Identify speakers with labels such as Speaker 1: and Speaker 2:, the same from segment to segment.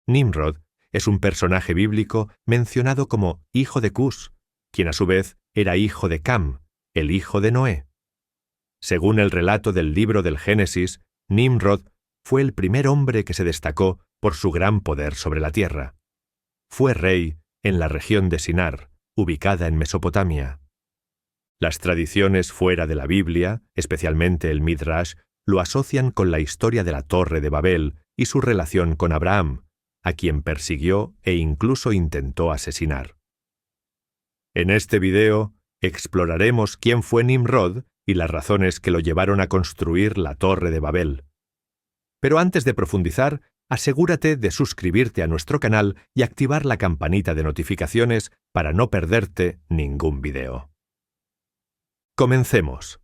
Speaker 1: Nimrod es un personaje bíblico mencionado como hijo de Cus, quien a su vez era hijo de Cam, el hijo de Noé. Según el relato del libro del Génesis, Nimrod fue el primer hombre que se destacó por su gran poder sobre la tierra. Fue rey en la región de Sinar, ubicada en Mesopotamia. Las tradiciones fuera de la Biblia, especialmente el Midrash, lo asocian con la historia de la Torre de Babel y su relación con Abraham, a quien persiguió e incluso intentó asesinar. En este video exploraremos quién fue Nimrod y las razones que lo llevaron a construir la Torre de Babel. Pero antes de profundizar, asegúrate de suscribirte a nuestro canal y activar la campanita de notificaciones para no perderte ningún video. Comencemos.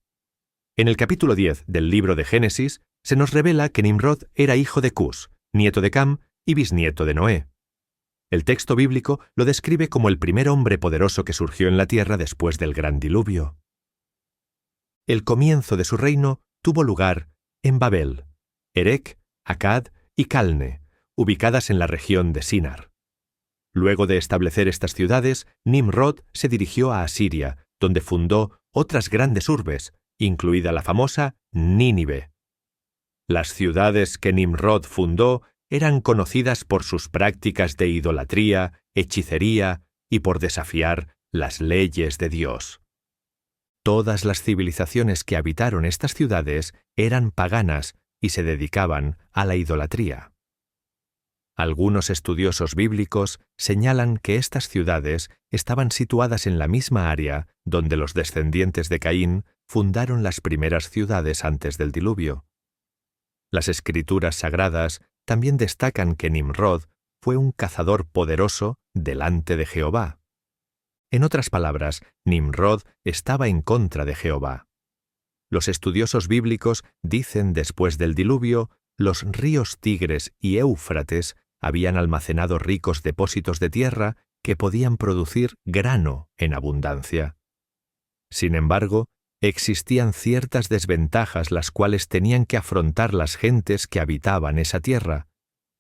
Speaker 1: En el capítulo 10 del libro de Génesis se nos revela que Nimrod era hijo de Cus, nieto de Cam y bisnieto de Noé. El texto bíblico lo describe como el primer hombre poderoso que surgió en la tierra después del gran diluvio. El comienzo de su reino tuvo lugar en Babel, Erech, Akkad y Calne, ubicadas en la región de Sinar. Luego de establecer estas ciudades, Nimrod se dirigió a Asiria, donde fundó otras grandes urbes, incluida la famosa Nínive. Las ciudades que Nimrod fundó eran conocidas por sus prácticas de idolatría, hechicería y por desafiar las leyes de Dios. Todas las civilizaciones que habitaron estas ciudades eran paganas y se dedicaban a la idolatría. Algunos estudiosos bíblicos señalan que estas ciudades estaban situadas en la misma área donde los descendientes de Caín fundaron las primeras ciudades antes del diluvio. Las escrituras sagradas también destacan que Nimrod fue un cazador poderoso delante de Jehová. En otras palabras, Nimrod estaba en contra de Jehová. Los estudiosos bíblicos dicen después del diluvio, los ríos Tigres y Éufrates habían almacenado ricos depósitos de tierra que podían producir grano en abundancia. Sin embargo, existían ciertas desventajas las cuales tenían que afrontar las gentes que habitaban esa tierra,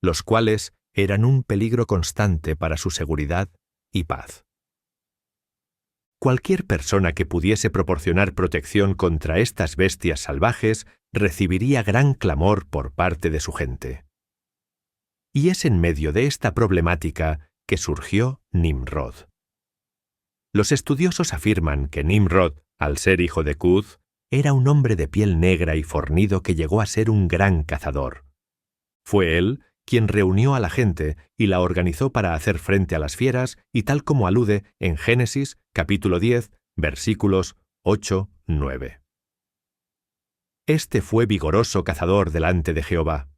Speaker 1: los cuales eran un peligro constante para su seguridad y paz. Cualquier persona que pudiese proporcionar protección contra estas bestias salvajes recibiría gran clamor por parte de su gente. Y es en medio de esta problemática que surgió Nimrod. Los estudiosos afirman que Nimrod, al ser hijo de Cuz, era un hombre de piel negra y fornido que llegó a ser un gran cazador. Fue él quien reunió a la gente y la organizó para hacer frente a las fieras y tal como alude en Génesis, capítulo 10, versículos 8-9. Este fue vigoroso cazador delante de Jehová.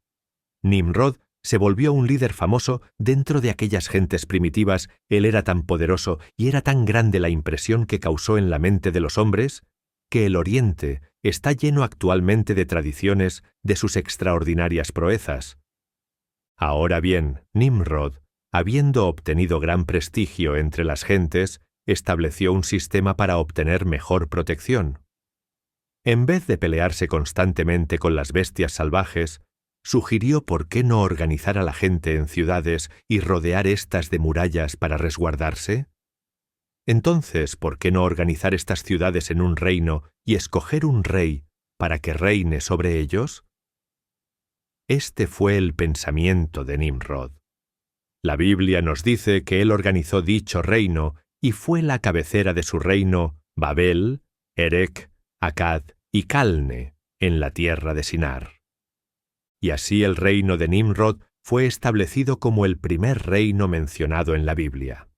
Speaker 1: Nimrod se volvió un líder famoso dentro de aquellas gentes primitivas. Él era tan poderoso y era tan grande la impresión que causó en la mente de los hombres, que el Oriente está lleno actualmente de tradiciones de sus extraordinarias proezas. Ahora bien, Nimrod, habiendo obtenido gran prestigio entre las gentes, estableció un sistema para obtener mejor protección. En vez de pelearse constantemente con las bestias salvajes, sugirió por qué no organizar a la gente en ciudades y rodear éstas de murallas para resguardarse. Entonces, ¿por qué no organizar estas ciudades en un reino y escoger un rey para que reine sobre ellos? Este fue el pensamiento de Nimrod. La Biblia nos dice que él organizó dicho reino y fue la cabecera de su reino Babel, Erech, Akkad y Calne, en la tierra de Sinar. Y así el reino de Nimrod fue establecido como el primer reino mencionado en la Biblia.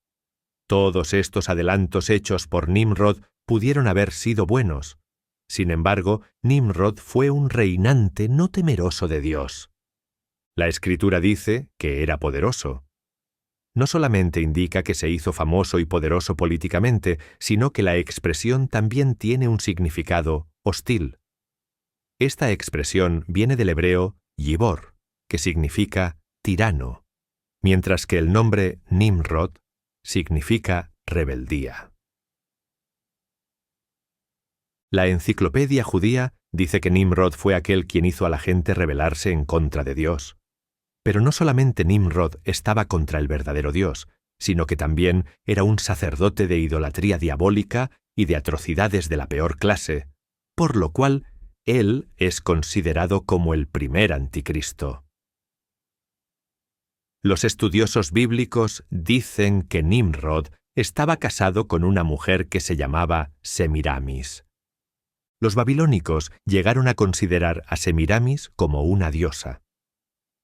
Speaker 1: Todos estos adelantos hechos por Nimrod pudieron haber sido buenos. Sin embargo, Nimrod fue un reinante no temeroso de Dios. La Escritura dice que era poderoso. No solamente indica que se hizo famoso y poderoso políticamente, sino que la expresión también tiene un significado hostil. Esta expresión viene del hebreo Yibor, que significa tirano, mientras que el nombre Nimrod significa rebeldía. La enciclopedia judía dice que Nimrod fue aquel quien hizo a la gente rebelarse en contra de Dios. Pero no solamente Nimrod estaba contra el verdadero Dios, sino que también era un sacerdote de idolatría diabólica y de atrocidades de la peor clase, por lo cual él es considerado como el primer anticristo. Los estudiosos bíblicos dicen que Nimrod estaba casado con una mujer que se llamaba Semiramis. Los babilónicos llegaron a considerar a Semiramis como una diosa.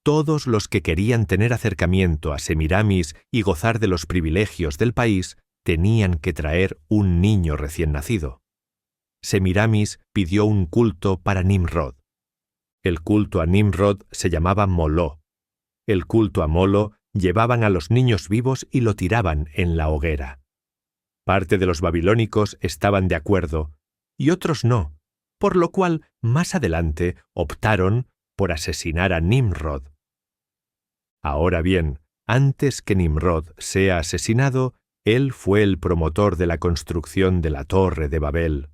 Speaker 1: Todos los que querían tener acercamiento a Semiramis y gozar de los privilegios del país tenían que traer un niño recién nacido. Semiramis pidió un culto para Nimrod. El culto a Nimrod se llamaba Moló. El culto a Molo llevaban a los niños vivos y lo tiraban en la hoguera. Parte de los babilónicos estaban de acuerdo y otros no, por lo cual más adelante optaron por asesinar a Nimrod. Ahora bien, antes que Nimrod sea asesinado, él fue el promotor de la construcción de la Torre de Babel.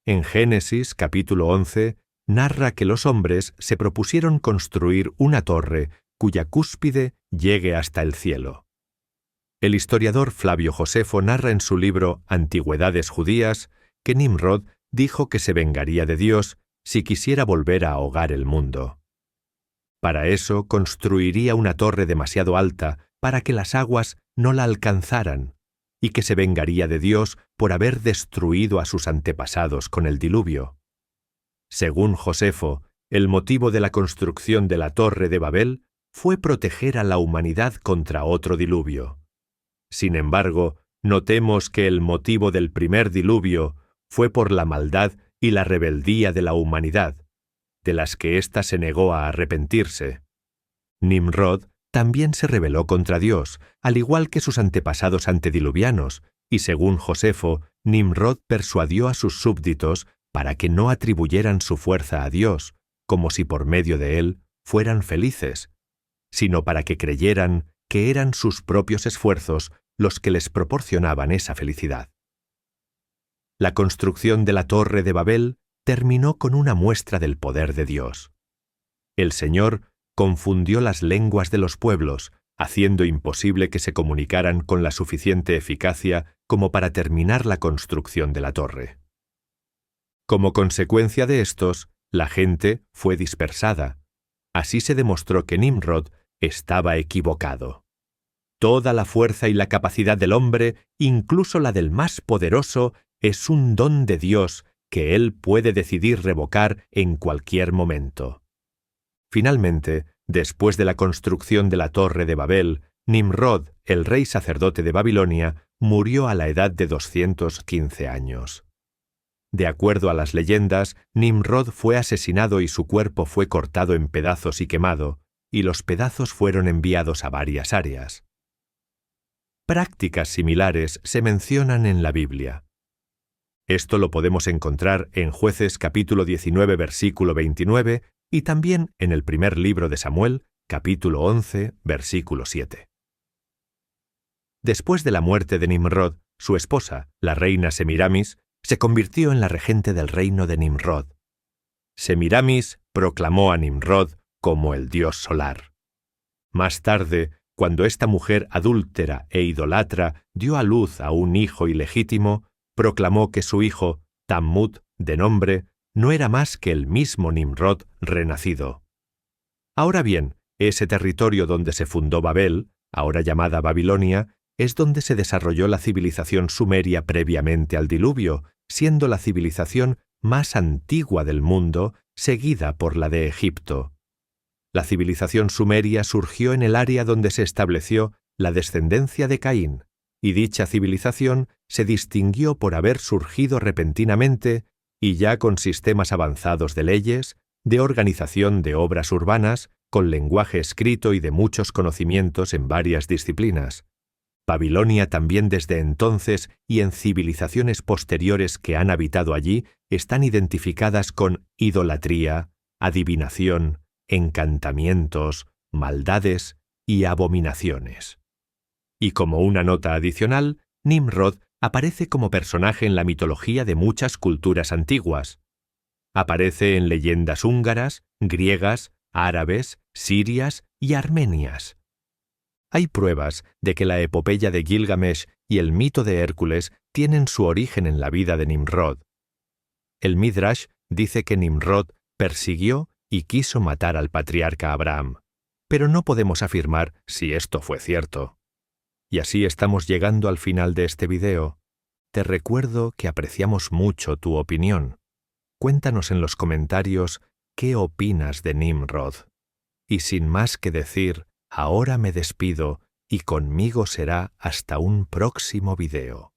Speaker 1: En Génesis capítulo 11 narra que los hombres se propusieron construir una torre cuya cúspide llegue hasta el cielo. El historiador Flavio Josefo narra en su libro Antigüedades Judías que Nimrod dijo que se vengaría de Dios si quisiera volver a ahogar el mundo. Para eso construiría una torre demasiado alta para que las aguas no la alcanzaran, y que se vengaría de Dios por haber destruido a sus antepasados con el diluvio. Según Josefo, el motivo de la construcción de la Torre de Babel fue proteger a la humanidad contra otro diluvio. Sin embargo, notemos que el motivo del primer diluvio fue por la maldad y la rebeldía de la humanidad, de las que ésta se negó a arrepentirse. Nimrod también se rebeló contra Dios, al igual que sus antepasados antediluvianos, y según Josefo, Nimrod persuadió a sus súbditos para que no atribuyeran su fuerza a Dios, como si por medio de él fueran felices, sino para que creyeran que eran sus propios esfuerzos los que les proporcionaban esa felicidad. La construcción de la Torre de Babel terminó con una muestra del poder de Dios. El Señor confundió las lenguas de los pueblos, haciendo imposible que se comunicaran con la suficiente eficacia como para terminar la construcción de la torre. Como consecuencia de estos, la gente fue dispersada. Así se demostró que Nimrod estaba equivocado. Toda la fuerza y la capacidad del hombre, incluso la del más poderoso, es un don de Dios que él puede decidir revocar en cualquier momento. Finalmente, después de la construcción de la Torre de Babel, Nimrod, el rey sacerdote de Babilonia, murió a la edad de 215 años. De acuerdo a las leyendas, Nimrod fue asesinado y su cuerpo fue cortado en pedazos y quemado, y los pedazos fueron enviados a varias áreas. Prácticas similares se mencionan en la Biblia. Esto lo podemos encontrar en Jueces capítulo 19 versículo 29 y también en el primer libro de Samuel, capítulo 11, versículo 7. Después de la muerte de Nimrod, su esposa, la reina Semiramis, se convirtió en la regente del reino de Nimrod. Semiramis proclamó a Nimrod como el dios solar. Más tarde, cuando esta mujer adúltera e idolatra dio a luz a un hijo ilegítimo, proclamó que su hijo, Tammuz, de nombre, no era más que el mismo Nimrod renacido. Ahora bien, ese territorio donde se fundó Babel, ahora llamada Babilonia, es donde se desarrolló la civilización sumeria previamente al diluvio, siendo la civilización más antigua del mundo, seguida por la de Egipto. La civilización sumeria surgió en el área donde se estableció la descendencia de Caín, y dicha civilización se distinguió por haber surgido repentinamente y ya con sistemas avanzados de leyes, de organización de obras urbanas, con lenguaje escrito y de muchos conocimientos en varias disciplinas. Babilonia también desde entonces y en civilizaciones posteriores que han habitado allí están identificadas con idolatría, adivinación, encantamientos, maldades y abominaciones. Y como una nota adicional, Nimrod aparece como personaje en la mitología de muchas culturas antiguas. Aparece en leyendas húngaras, griegas, árabes, sirias y Armenias. Hay pruebas de que la epopeya de Gilgamesh y el mito de Hércules tienen su origen en la vida de Nimrod. El Midrash dice que Nimrod persiguió y quiso matar al patriarca Abraham, pero no podemos afirmar si esto fue cierto. Y así estamos llegando al final de este video. Te recuerdo que apreciamos mucho tu opinión. Cuéntanos en los comentarios qué opinas de Nimrod. Y sin más que decir, ahora me despido y conmigo será hasta un próximo video.